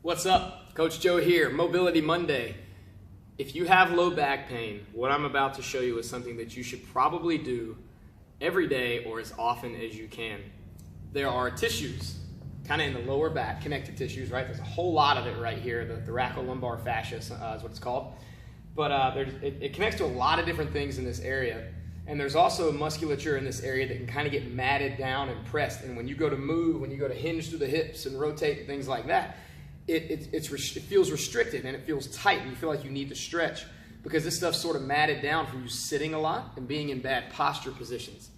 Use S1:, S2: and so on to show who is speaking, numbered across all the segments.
S1: What's up? Coach Joe here, Mobility Monday. If you have low back pain, what I'm about to show you is something that you should probably do every day or as often as you can. There are tissues, kind of in the lower back, connective tissues, right? There's a whole lot of it right here. The thoracolumbar fascia is what it's called. But it connects to a lot of different things in this area. And there's also musculature in this area that can kind of get matted down and pressed. And when you go to move, when you go to hinge through the hips and rotate and things like that, it feels restricted and it feels tight and you feel like you need to stretch because this stuff's sort of matted down from you sitting a lot and being in bad posture positions.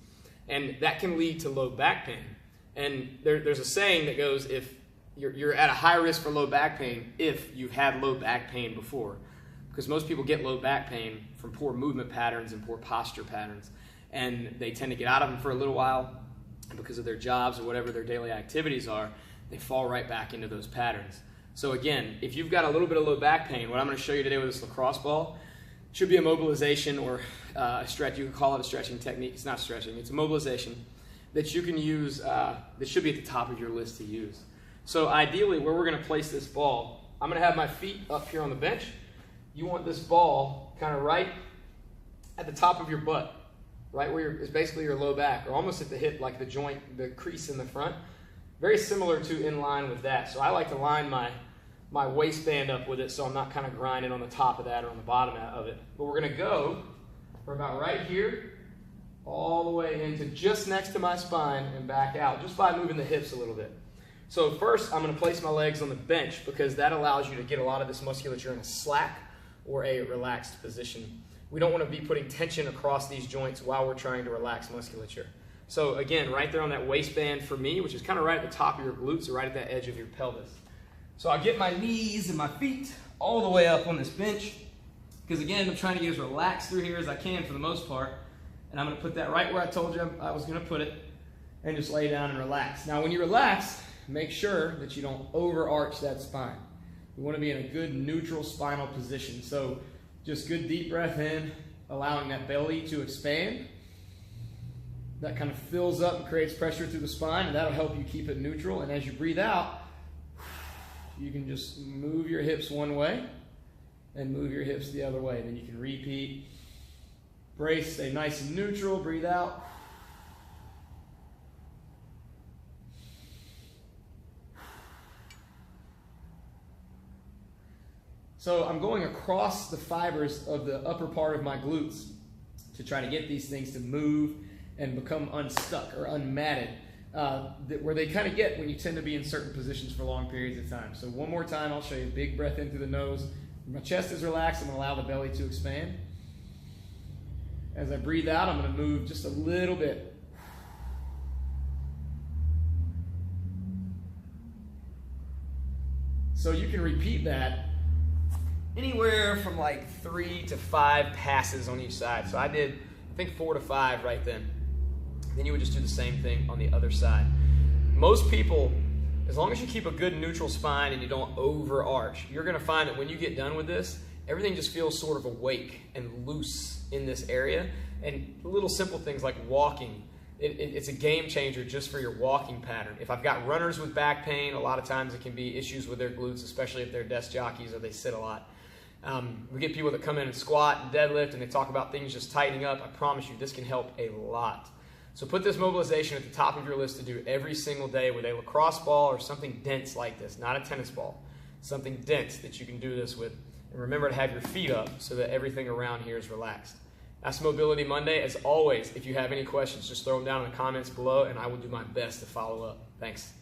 S1: And that can lead to low back pain. And there's a saying that goes, if you're at a high risk for low back pain if you've had low back pain before. Because most people get low back pain from poor movement patterns and poor posture patterns. And they tend to get out of them for a little while, and because of their jobs or whatever their daily activities are, they fall right back into those patterns. So again, if you've got a little bit of low back pain, what I'm going to show you today with this lacrosse ball should be a mobilization or a stretch. You can call it a stretching technique. It's not stretching. It's a mobilization that you can use that should be at the top of your list to use. So ideally, where we're going to place this ball, I'm going to have my feet up here on the bench. You want this ball kind of right at the top of your butt, right where it's basically your low back, or almost at the hip, like the joint, the crease in the front. Very similar to in line with that. So I like to line my waistband up with it so I'm not kind of grinding on the top of that or on the bottom of it. But we're going to go from about right here all the way into just next to my spine and back out, just by moving the hips a little bit. So first I'm going to place my legs on the bench because that allows you to get a lot of this musculature in a slack or a relaxed position. We don't want to be putting tension across these joints while we're trying to relax musculature. So again, right there on that waistband for me, which is kind of right at the top of your glutes or right at that edge of your pelvis. So I get my knees and my feet all the way up on this bench because again, I'm trying to get as relaxed through here as I can for the most part. And I'm going to put that right where I told you I was going to put it and just lay down and relax. Now when you relax, make sure that you don't overarch that spine. We want to be in a good neutral spinal position. So just good deep breath in, allowing that belly to expand. That kind of fills up and creates pressure through the spine, and that'll help you keep it neutral. And as you breathe out, you can just move your hips one way and move your hips the other way. Then you can repeat. Brace, stay nice and neutral, breathe out. So I'm going across the fibers of the upper part of my glutes to try to get these things to move and become unstuck or unmatted, where they kind of get when you tend to be in certain positions for long periods of time. So one more time, I'll show you. Big breath in through the nose. When my chest is relaxed, I'm going to allow the belly to expand. As I breathe out, I'm going to move just a little bit. So you can repeat that anywhere from like 3 to 5 passes on each side. So I did, I think 4 to 5 right then. Then you would just do the same thing on the other side. Most people, as long as you keep a good neutral spine and you don't overarch, you're going to find that when you get done with this, everything just feels sort of awake and loose in this area. And little simple things like walking, it's a game changer just for your walking pattern. If I've got runners with back pain, a lot of times it can be issues with their glutes, especially if they're desk jockeys or they sit a lot. We get people that come in and squat and deadlift and they talk about things just tightening up. I promise you this can help a lot. So put this mobilization at the top of your list to do every single day with a lacrosse ball or something dense like this, not a tennis ball, something dense that you can do this with. And remember to have your feet up so that everything around here is relaxed. That's Mobility Monday. As always, if you have any questions, just throw them down in the comments below and I will do my best to follow up. Thanks.